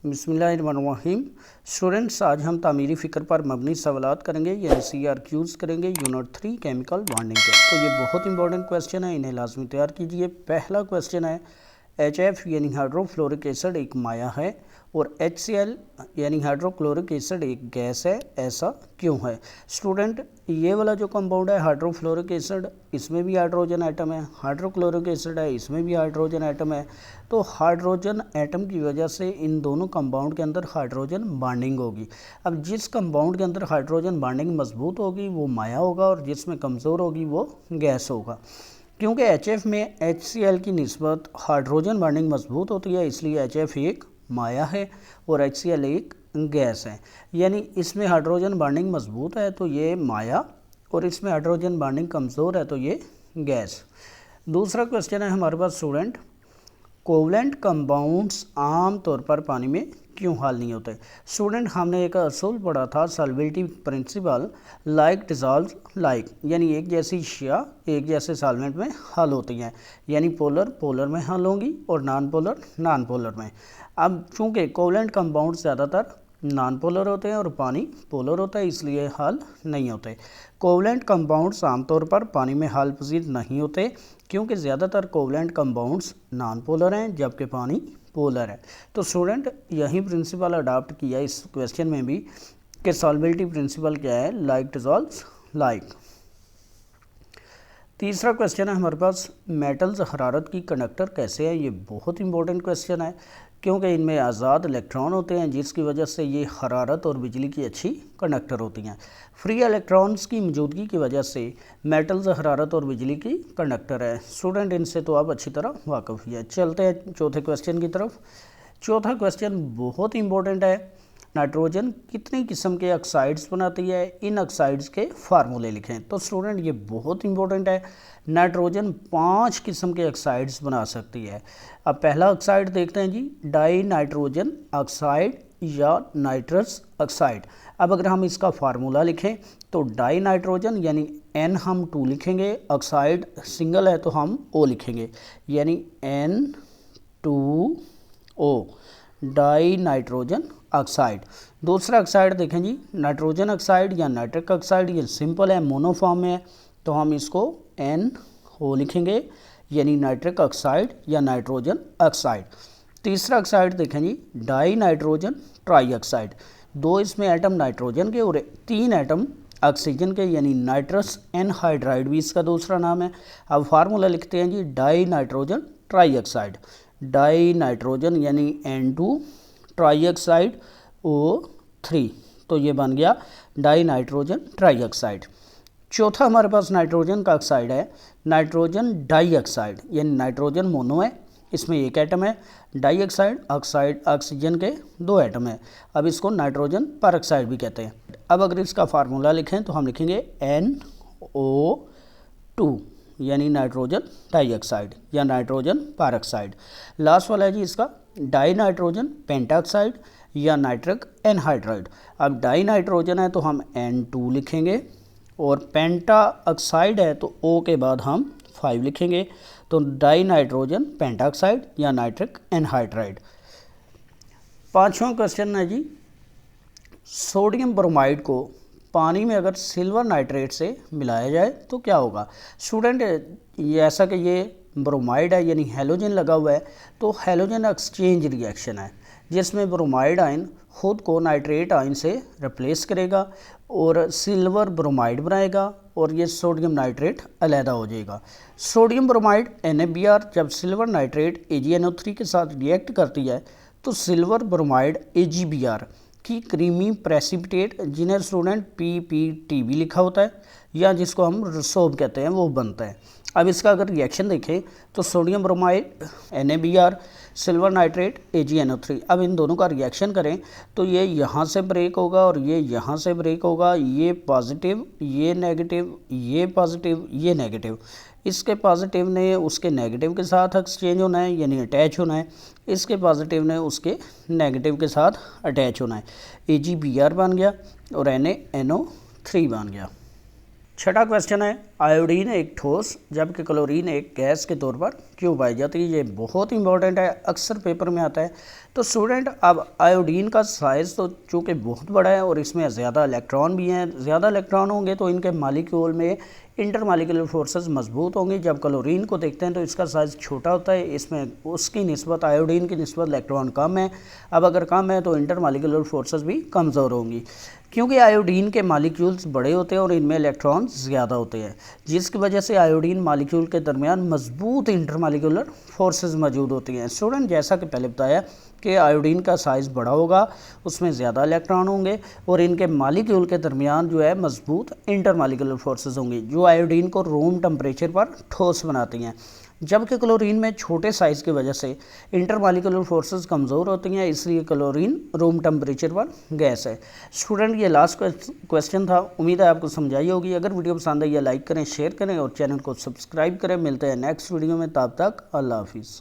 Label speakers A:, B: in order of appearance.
A: बिस्मिल्लाहिर्रहमानिर्रहीम। स्टूडेंट्स, आज हम तामीरी फ़िक्र पर मबनी सवालात करेंगे, यानी CRQs करेंगे, यूनिट 3 केमिकल बॉन्डिंग के। तो ये बहुत इंपॉर्टेंट क्वेश्चन है, इन्हें लाजमी तैयार कीजिए। पहला क्वेश्चन है, HF यानी हाइड्रोफ्लोरिक एसिड एक माया है और HCl यानी हाइड्रोक्लोरिक एसिड एक गैस है, ऐसा क्यों है? स्टूडेंट, ये वाला जो कंपाउंड है हाइड्रोफ्लोरिक एसिड, इसमें भी हाइड्रोजन एटम है, हाइड्रोक्लोरिक एसिड है, इसमें भी हाइड्रोजन एटम है। तो हाइड्रोजन एटम की वजह से इन दोनों कंपाउंड के अंदर हाइड्रोजन बॉन्डिंग होगी। अब जिस कंपाउंड के अंदर हाइड्रोजन बॉन्डिंग मजबूत होगी वो माया होगा और जिसमें कमज़ोर होगी वो गैस होगा। क्योंकि HF में HCl की निस्बत हाइड्रोजन बॉन्डिंग मजबूत होती है, इसलिए HF एक माया है और HCl एक गैस है। यानी इसमें हाइड्रोजन बॉन्डिंग मजबूत है तो ये माया और इसमें हाइड्रोजन बॉन्डिंग कमज़ोर है तो ये गैस। दूसरा क्वेश्चन है हमारे पास स्टूडेंट, कोवलेंट कंपाउंड्स आम तौर पर पानी में क्यों हल नहीं होते? स्टूडेंट, हमने एक असूल पढ़ा था सॉल्वेबिलिटी प्रिंसिपल, लाइक डिजॉल्व लाइक, यानी एक जैसी अशिया एक जैसे सॉल्वेंट में हल होती हैं, यानी पोलर पोलर में हल होंगी और नॉन पोलर नॉन पोलर में। अब चूँकि कोवलेंट कंपाउंड ज़्यादातर नॉन पोलर होते हैं और पानी पोलर होता है, इसलिए हल नहीं होते। कोवलेंट कंपाउंड्स आमतौर पर पानी में हल पजीर नहीं होते क्योंकि ज़्यादातर कोवलेंट कंपाउंड्स नॉन पोलर हैं जबकि पानी पोलर है। तो स्टूडेंट, यही प्रिंसिपल अडॉप्ट किया इस क्वेश्चन में भी कि सॉल्वेबिलिटी प्रिंसिपल क्या है, लाइक डिजॉल्व्स लाइक। तीसरा क्वेश्चन है हमारे पास, मेटल्स हरारत की कंडक्टर कैसे है? ये बहुत इंपॉर्टेंट क्वेश्चन है क्योंकि इनमें आज़ाद इलेक्ट्रॉन होते हैं जिसकी वजह से ये हरारत और बिजली की अच्छी कंडक्टर होती हैं। फ्री इलेक्ट्रॉन्स की मौजूदगी की वजह से मेटल्स हरारत और बिजली की कंडक्टर है। स्टूडेंट, इनसे तो आप अच्छी तरह वाकिफ़ ही है। चलते हैं चौथे क्वेश्चन की तरफ। चौथा क्वेश्चन बहुत इंपॉर्टेंट है, नाइट्रोजन कितनी किस्म के ऑक्साइड्स बनाती है? इन ऑक्साइड्स के फार्मूले लिखें। तो स्टूडेंट, ये बहुत इंपॉर्टेंट है, नाइट्रोजन 5 किस्म के ऑक्साइड्स बना सकती है। अब पहला ऑक्साइड देखते हैं जी, डाई नाइट्रोजन ऑक्साइड या नाइट्रस ऑक्साइड। अब अगर हम इसका फार्मूला लिखें तो डाई नाइट्रोजन यानी N हम 2 लिखेंगे, ऑक्साइड सिंगल है तो हम O लिखेंगे, यानी N2O, डाई नाइट्रोजन ऑक्साइड। दूसरा ऑक्साइड देखें जी, नाइट्रोजन ऑक्साइड या नाइट्रिक ऑक्साइड, ये सिंपल है, मोनोफॉर्म में है तो हम इसको NO लिखेंगे, यानी नाइट्रिक ऑक्साइड या नाइट्रोजन ऑक्साइड। तीसरा ऑक्साइड देखें जी, डाई नाइट्रोजन ट्राई ऑक्साइड, 2 इसमें एटम नाइट्रोजन के और 3 एटम ऑक्सीजन के, यानी नाइट्रस एनहाइड्राइड भी इसका दूसरा नाम है। अब फार्मूला लिखते हैं जी, dinitrogen trioxide, dinitrogen यानी N2 ट्राई ऑक्साइड O3, तो ये बन गया डाई नाइट्रोजन ट्राई ऑक्साइड। चौथा हमारे पास नाइट्रोजन का ऑक्साइड है नाइट्रोजन डाई ऑक्साइड, यानी नाइट्रोजन मोनो है, इसमें एक एटम है, डाई ऑक्साइड ऑक्साइड ऑक्सीजन के 2 एटम है। अब इसको नाइट्रोजन पर ऑक्साइड भी कहते हैं। अब अगर इसका फार्मूला लिखें तो हम लिखेंगे NO2, यानी नाइट्रोजन डाइऑक्साइड या नाइट्रोजन पर ऑक्साइड। लास्ट वाला है जी इसका डाई नाइट्रोजन पेंटाऑक्साइड या नाइट्रिक एनहाइड्राइड। अब डाई नाइट्रोजन है तो हम N2 लिखेंगे और पेंटा ऑक्साइड है तो O के बाद हम 5 लिखेंगे, तो डाई नाइट्रोजन पेंटाऑक्साइड या नाइट्रिक एनहाइड्राइड। पांचवा क्वेश्चन है जी, सोडियम ब्रोमाइड को पानी में अगर सिल्वर नाइट्रेट से मिलाया जाए तो क्या होगा? स्टूडेंट, ये ऐसा कि ये ब्रोमाइड है यानी हेलोजन लगा हुआ है, तो हेलोजन एक्सचेंज रिएक्शन है जिसमें ब्रोमाइड आयन खुद को नाइट्रेट आयन से रिप्लेस करेगा और सिल्वर ब्रोमाइड बनाएगा और ये सोडियम नाइट्रेट अलहदा हो जाएगा। सोडियम ब्रोमाइड NaBr जब सिल्वर नाइट्रेट AgNO3 के साथ रिएक्ट करती है तो सिल्वर ब्रोमाइड AgBr की क्रीमी प्रेसिपिटेट, जिन्हें स्टूडेंट PPT भी लिखा होता है या जिसको हम रसोब कहते हैं, वो बनता है। अब इसका अगर रिएक्शन देखें तो sodium bromide NaBr silver nitrate AgNO3, अब इन दोनों का रिएक्शन करें तो ये यहाँ से ब्रेक होगा और ये यहाँ से ब्रेक होगा, ये पॉजिटिव ये नेगेटिव, ये पॉजिटिव ये नेगेटिव, इसके पॉजिटिव ने उसके नेगेटिव के साथ एक्सचेंज होना है यानी अटैच होना है, इसके पॉजिटिव ने उसके नेगेटिव के साथ अटैच होना है, AgBr बन गया और NaNO3 बन गया। छठा क्वेश्चन है, आयोडीन एक ठोस जबकि क्लोरीन एक गैस के तौर पर क्यों पाई जाती है। ये बहुत इंपॉर्टेंट है, अक्सर पेपर में आता है। तो स्टूडेंट अब आयोडीन का साइज़ तो चूँकि बहुत बड़ा है और इसमें ज़्यादा इलेक्ट्रॉन भी हैं, ज़्यादा इलेक्ट्रॉन होंगे तो इनके मालिक्यूल में इंटरमालिकुलर फोर्सेस मजबूत होंगी। जब क्लोरीन को देखते हैं तो इसका साइज़ छोटा होता है, इसमें उसकी निस्बत आयोडीन की निस्बत इलेक्ट्रॉन कम है। अब अगर कम है तो इंटरमालिकुलर फोर्सेस भी कमज़ोर होंगी, क्योंकि आयोडीन के मालिक्यूल्स बड़े होते हैं और इनमें इलेक्ट्रॉन ज़्यादा होते हैं, जिसकी वजह से आयोडीन मालिक्यूल के दरमियान मजबूत इंटरमालिकुलर फोर्सेस मौजूद होती हैं। स्टूडेंट जैसा कि पहले बताया कि आयोडीन का साइज़ बड़ा होगा, उसमें ज़्यादा इलेक्ट्रॉन होंगे और इनके मालिक्यूल के दरमियान जो है मजबूत इंटरमालिकुलर फोर्सेस होंगी जो आयोडीन को रूम टेम्परेचर पर ठोस बनाती हैं। जबकि क्लोरीन में छोटे साइज़ की वजह से इंटरमालिकुलर फोर्सेस कमज़ोर होती हैं, इसलिए क्लोरीन रूम टेम्परेचर पर गैस है। स्टूडेंट ये लास्ट क्वेश्चन था, उम्मीद है आपको समझाई होगी। अगर वीडियो पसंद आई है लाइक करें, शेयर करें और चैनल को सब्सक्राइब करें। मिलते हैं नेक्स्ट वीडियो में, तब तक अल्लाह हाफिज़।